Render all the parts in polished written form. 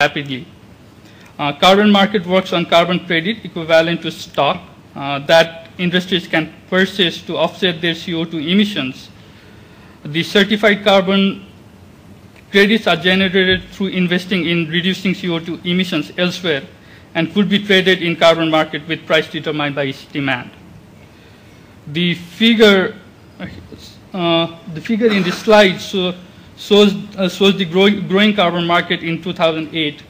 rapidly. Carbon market works on carbon credit equivalent to stock that industries can purchase to offset their CO2 emissions. The certified carbon credits are generated through investing in reducing CO2 emissions elsewhere and could be traded in carbon market with price determined by its demand. The figure in this slide shows the growing carbon market in 2008,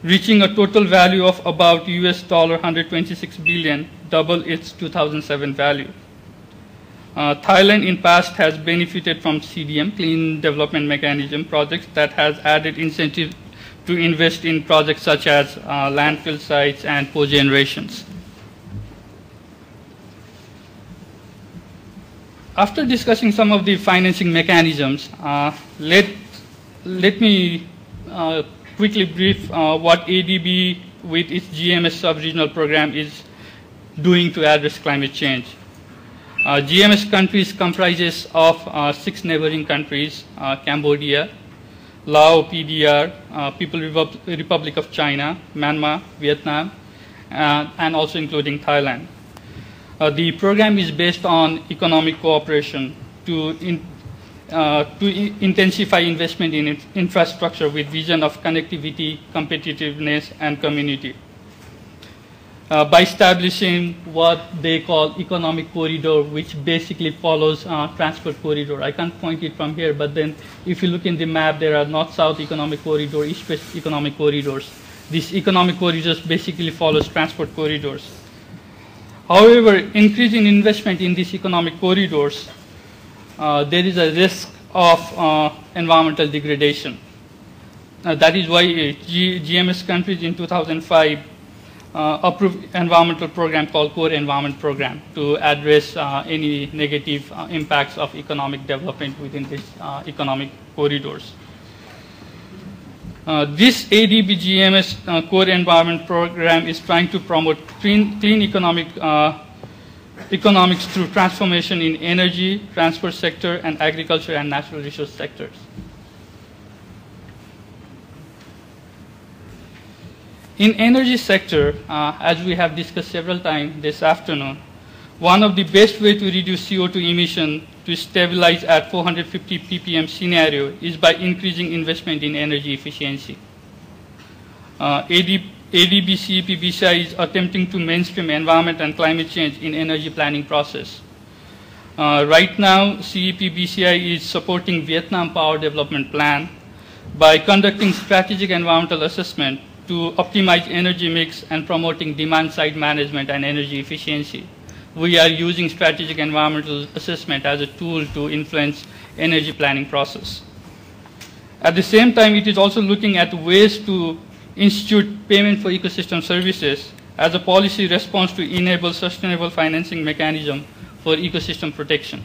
reaching a total value of about US $126 billion, double its 2007 value. Thailand in past has benefited from CDM, Clean Development Mechanism projects that has added incentive to invest in projects such as landfill sites and cogenerations. After discussing some of the financing mechanisms, let me quickly brief what ADB with its GMS sub-regional program is doing to address climate change. GMS countries comprises of 6 neighboring countries, Cambodia, Laos, PDR, Republic of China, Myanmar, Vietnam, and also including Thailand. The program is based on economic cooperation to intensify investment in infrastructure with vision of connectivity, competitiveness, and community. By establishing what they call economic corridor, which basically follows transport corridor. I can't point it from here, but then if you look in the map, there are north-south economic corridor, east-west economic corridors. These economic corridors basically follows transport corridors. However, increasing investment in these economic corridors, there is a risk of environmental degradation. That is why GMS countries in 2005 approved environmental program called Core Environment Program to address any negative impacts of economic development within these economic corridors. This ADB GMS Core Environment Program is trying to promote clean economics through transformation in energy, transport sector, and agriculture and natural resource sectors. In energy sector, as we have discussed several times this afternoon, one of the best way to reduce CO2 emission to stabilize at 450 ppm scenario is by increasing investment in energy efficiency. ADB CEP BCI is attempting to mainstream environment and climate change in energy planning process. Right now, CEP BCI is supporting Vietnam Power Development Plan by conducting strategic environmental assessment to optimize energy mix and promoting demand-side management and energy efficiency. We are using strategic environmental assessment as a tool to influence energy planning process. At the same time, it is also looking at ways to institute payment for ecosystem services as a policy response to enable sustainable financing mechanism for ecosystem protection.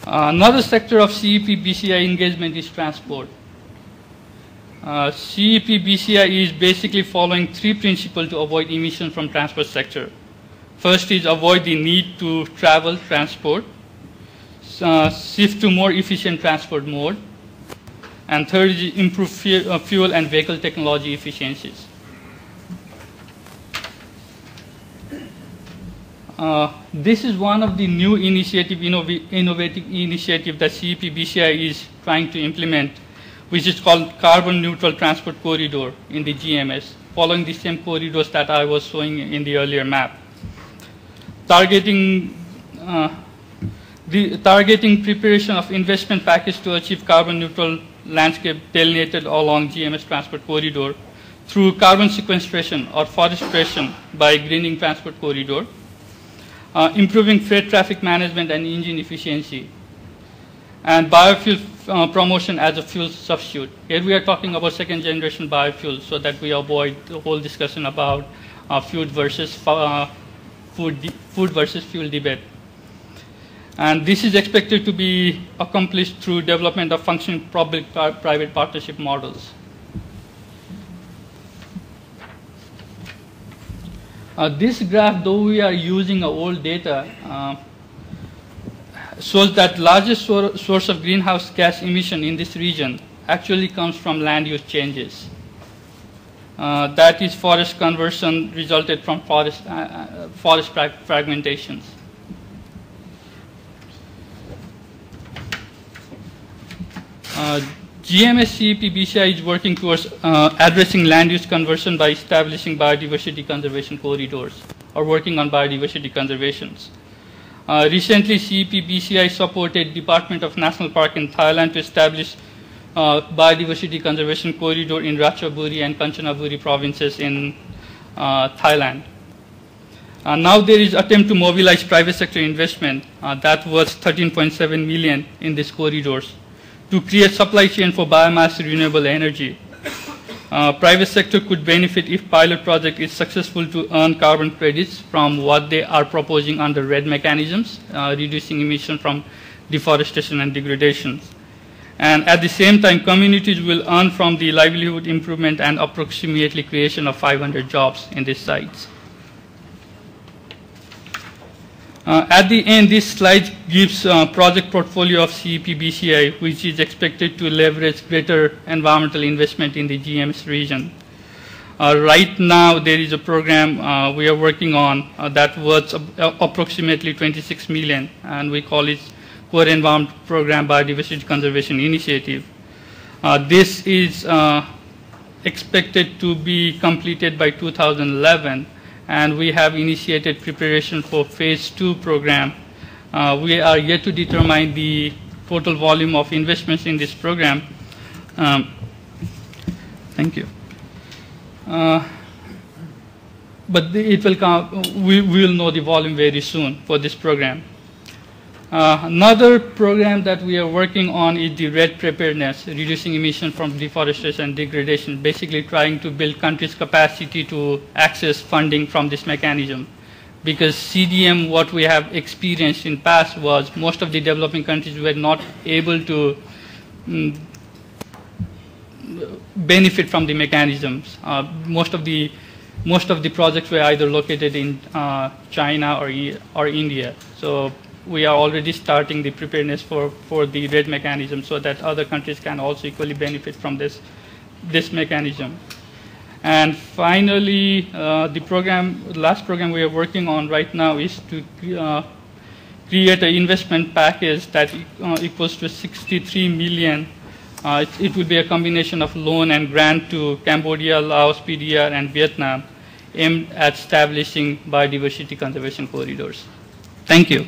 Another sector of CEP BCI engagement is transport. CEP BCI is basically following 3 principles to avoid emissions from transport sector. First is avoid the need to travel transport, shift to more efficient transport mode, and third is improve fuel and vehicle technology efficiencies. This is one of the new innovative initiative that CEP BCI is trying to implement, which is called Carbon Neutral Transport Corridor in the GMS, following the same corridors that I was showing in the earlier map. Targeting preparation of investment package to achieve carbon neutral landscape delineated along GMS transport corridor through carbon sequestration or forestation by greening transport corridor, improving freight traffic management and engine efficiency, and biofuel promotion as a fuel substitute. Here we are talking about second generation biofuel so that we avoid the whole discussion about food versus fuel debate. And this is expected to be accomplished through development of functioning public-private partnership models. This graph, though we are using old data, shows that largest source of greenhouse gas emission in this region actually comes from land use changes. That is, forest conversion resulted from forest fragmentations. GMS-CEP-BCI is working towards addressing land use conversion by establishing biodiversity conservation corridors, or working on biodiversity conservations. Recently, CEP-BCI supported Department of National Park in Thailand to establish biodiversity conservation corridor in Ratchaburi and Kanchanaburi provinces in Thailand. Now there is attempt to mobilize private sector investment that was 13.7 million in these corridors to create supply chain for biomass renewable energy. Private sector could benefit if pilot project is successful to earn carbon credits from what they are proposing under RED mechanisms, reducing emission from deforestation and degradation. And at the same time, communities will earn from the livelihood improvement and approximately creation of 500 jobs in these sites. At the end, this slide gives a project portfolio of CEP-BCI, which is expected to leverage greater environmental investment in the GMS region. Right now, there is a program we are working on that worth approximately 26 million, and we call it Core Environment Program Biodiversity Conservation Initiative. This is expected to be completed by 2011. And we have initiated preparation for phase 2 program. We are yet to determine the total volume of investments in this program. Thank you. But it will come, we will know the volume very soon for this program. Another program that we are working on is the RED preparedness, reducing emission from deforestation and degradation, basically trying to build countries' capacity to access funding from this mechanism. Because CDM, what we have experienced in past was most of the developing countries were not able to benefit from the mechanisms. Most of the projects were either located in China or India. So we are already starting the preparedness for the RED mechanism so that other countries can also equally benefit from this mechanism. And finally, the last program we are working on right now is to create an investment package that equals to 63 million. It will be a combination of loan and grant to Cambodia, Laos, PDR, and Vietnam, aimed at establishing biodiversity conservation corridors. Thank you.